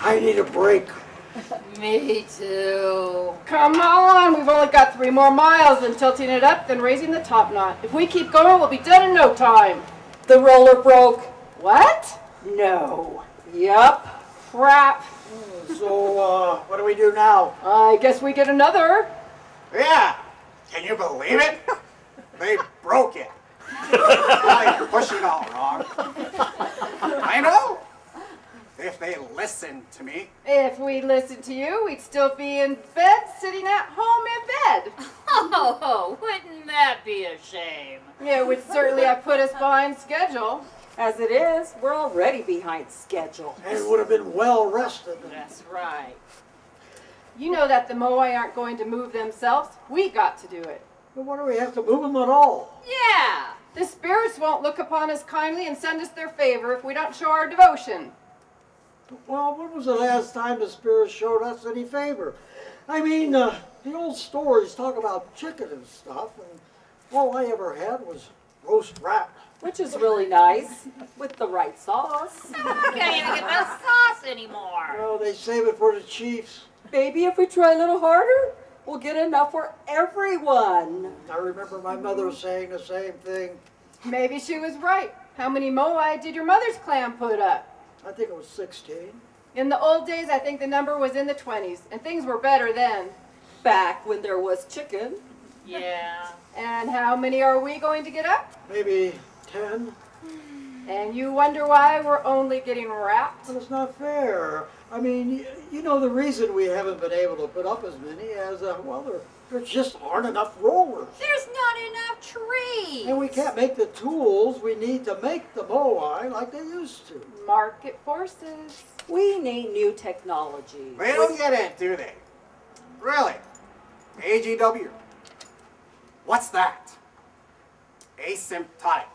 I need a break. Me too. Come on, we've only got 3 more miles and tilting it up, then raising the top knot. If we keep going, we'll be done in no time. The roller broke. What? No. Yup. Crap. So, what do we do now? I guess we get another. Yeah. Can you believe it? They broke it. I'm pushing all wrong. I know. If they listened to me. If we listened to you, we'd still be in bed, sitting at home in bed. Oh, wouldn't that be a shame? It would certainly have put us behind schedule. As it is, we're already behind schedule. And it would have been well rested. That's right. You know that the Moai aren't going to move themselves. We got to do it. But why do we have to move them at all? Yeah. The spirits won't look upon us kindly and send us their favor if we don't show our devotion. Well, when was the last time the spirits showed us any favor? I mean, the old stories talk about chicken and stuff, and all I ever had was roast rat. Which is really nice, with the right sauce. I can't even get the sauce anymore. Well, they save it for the chiefs. Maybe if we try a little harder, we'll get enough for everyone. I remember my mother saying the same thing. Maybe she was right. How many Moai did your mother's clan put up? I think it was 16. In the old days, I think the number was in the 20s, and things were better then. Back when there was chicken. Yeah. And how many are we going to get up? Maybe 10. And you wonder why we're only getting wrapped? But it's not fair. I mean, you know the reason we haven't been able to put up as many as, well, there just aren't enough rollers. There's not enough trees. And we can't make the tools we need to make the Moai like they used to. Market forces. We need new technology. They don't get it, do they? Really? AGW. What's that? Asymptotic.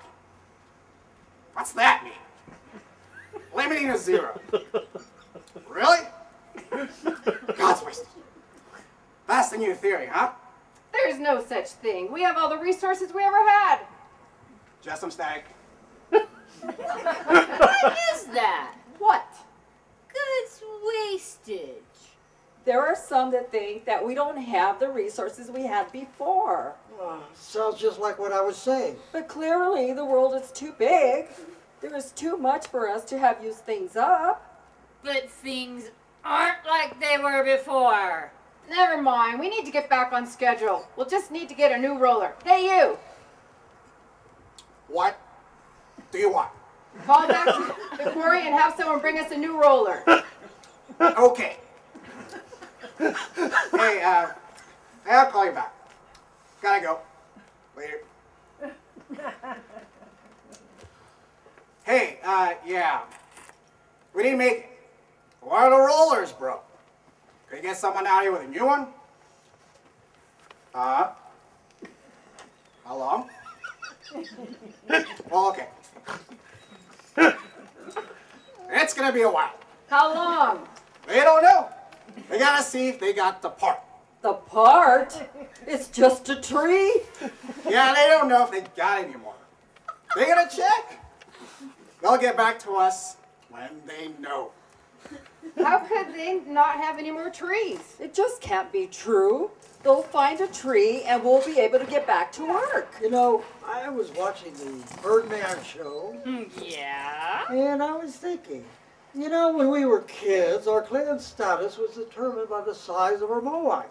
What's that mean? Limiting to 0. Really? God's wasted. That's the new theory, huh? There's no such thing. We have all the resources we ever had. Just some static. What is that? What? Goods wastage. There are some that think that we don't have the resources we had before. Sounds just like what I was saying. But clearly the world is too big. There is too much for us to have used things up. But things aren't like they were before. Never mind. We need to get back on schedule. We'll just need to get a new roller. Hey, you! What do you want? Call back to the quarry and have someone bring us a new roller. Okay. Hey, I'll call you back. Gotta go. Later. Hey, yeah. We need to make one of the rollers broke. Can you get someone out here with a new one? How long? Well, okay. It's gonna be a while. How long? They don't know. They gotta see if they got the part. The part? It's just a tree? Yeah, they don't know if they got any more. They gotta check. They'll get back to us when they know. How could they not have any more trees? It just can't be true. They'll find a tree and we'll be able to get back to work. You know, I was watching the Birdman show. Yeah? And I was thinking, you know, when we were kids, our clan status was determined by the size of our Moai.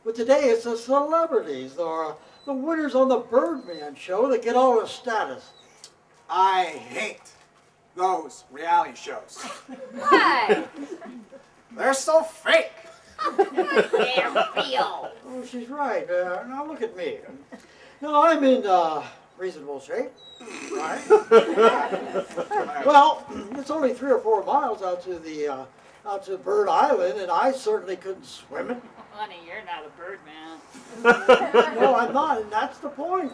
But today it's the celebrities, or the winners on the Birdman show that get all the status. I hate those reality shows. Why? They're so fake. They're real. Oh, she's right. Now look at me. No, I'm in reasonable shape. Right? Well, it's only 3 or 4 miles out to Bird Island, and I certainly couldn't swim it. Honey, you're not a bird man. No, I'm not, and that's the point.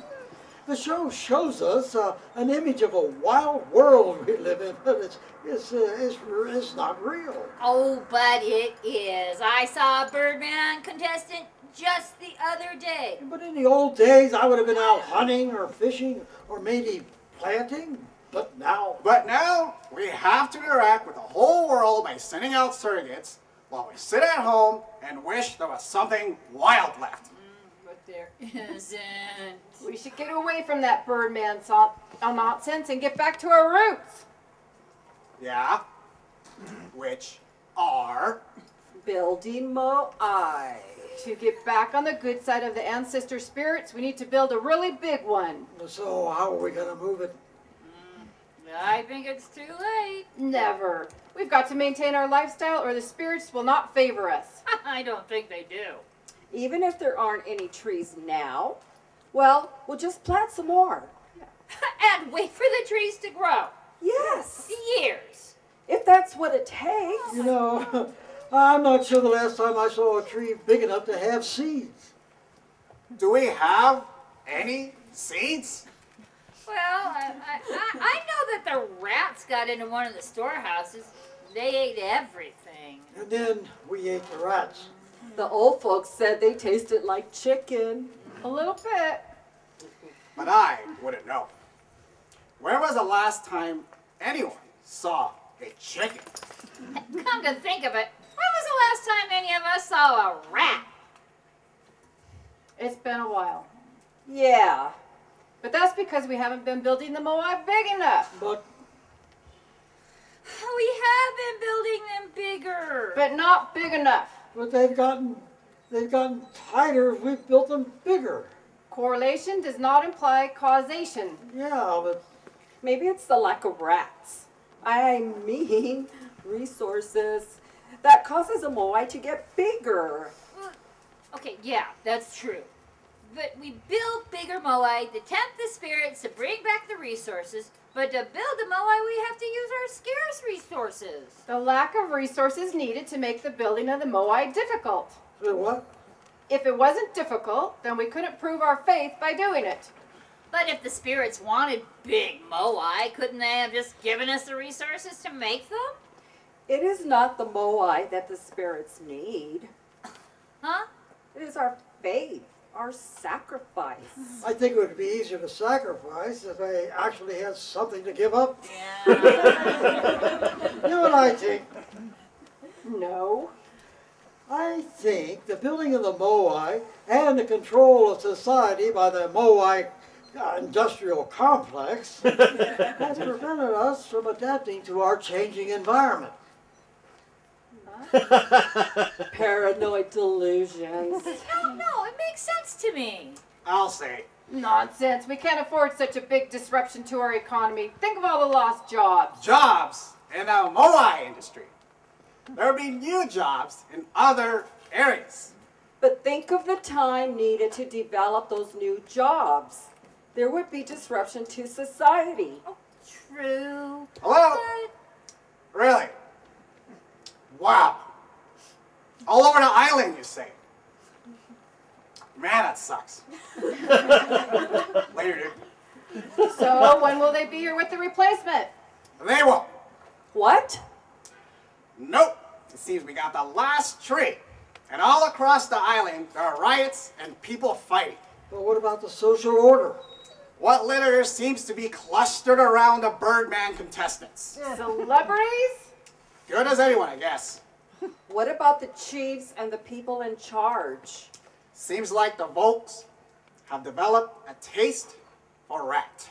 The show shows us an image of a wild world we live in, but it's not real. Oh, but it is. I saw a Birdman contestant just the other day. But in the old days, I would have been out hunting or fishing or maybe planting. But now... But now, we have to interact with the whole world by sending out surrogates while we sit at home and wish there was something wild left. But there isn't. We should get away from that Birdman nonsense and get back to our roots. Yeah? Which are? Building Moai. To get back on the good side of the ancestor spirits, we need to build a really big one. So how are we going to move it? I think it's too late. Never. We've got to maintain our lifestyle or the spirits will not favor us. I don't think they do. Even if there aren't any trees now, well, we'll just plant some more. And wait for the trees to grow. Yes, Years. if that's what it takes. You know, I'm not sure the last time I saw a tree big enough to have seeds. Do we have any seeds? Well, I know that the rats got into one of the storehouses. They ate everything. And then we ate the rats. The old folks said they tasted like chicken. A little bit. But I wouldn't know. Where was the last time anyone saw a chicken? Come to think of it, when was the last time any of us saw a rat? It's been a while. Yeah, But that's because we haven't been building the Moai big enough. But We have been building them bigger. But not big enough. they've gotten tighter as we've built them bigger. Correlation does not imply causation. Yeah, but maybe it's the lack of rats. I mean, resources. That causes a Moai to get bigger. Okay, yeah, that's true. But we build bigger moai to tempt the spirits to bring back the resources. But to build a moai, we have to use our scarce resources. The lack of resources needed to make the building of the Moai difficult. so what? If it wasn't difficult, then we couldn't prove our faith by doing it. But if the spirits wanted big moai, couldn't they have just given us the resources to make them? It is not the Moai that the spirits need. Huh? It is our faith, our sacrifice. I think it would be easier to sacrifice if they actually had something to give up. Yeah. You know what I think? No. I think the building of the Moai and the control of society by the Moai industrial complex has prevented us from adapting to our changing environment. Paranoid delusions. No, it makes sense to me. I'll say. Nonsense. We can't afford such a big disruption to our economy. Think of all the lost jobs. Jobs in the Moai industry. There will be new jobs in other areas. But think of the time needed to develop those new jobs. There would be disruption to society. True. Hello? But Really? Wow. All over the island, you say? Man, that sucks. Later, dude. So when will they be here with the replacement? They won't. What? Nope. It seems we got the last tree. And all across the island, there are riots and people fighting. But what about the social order? What litter seems to be clustered around the Birdman contestants? Celebrities? Good as anyone, I guess. What about the chiefs and the people in charge? Seems like the folks have developed a taste for rat.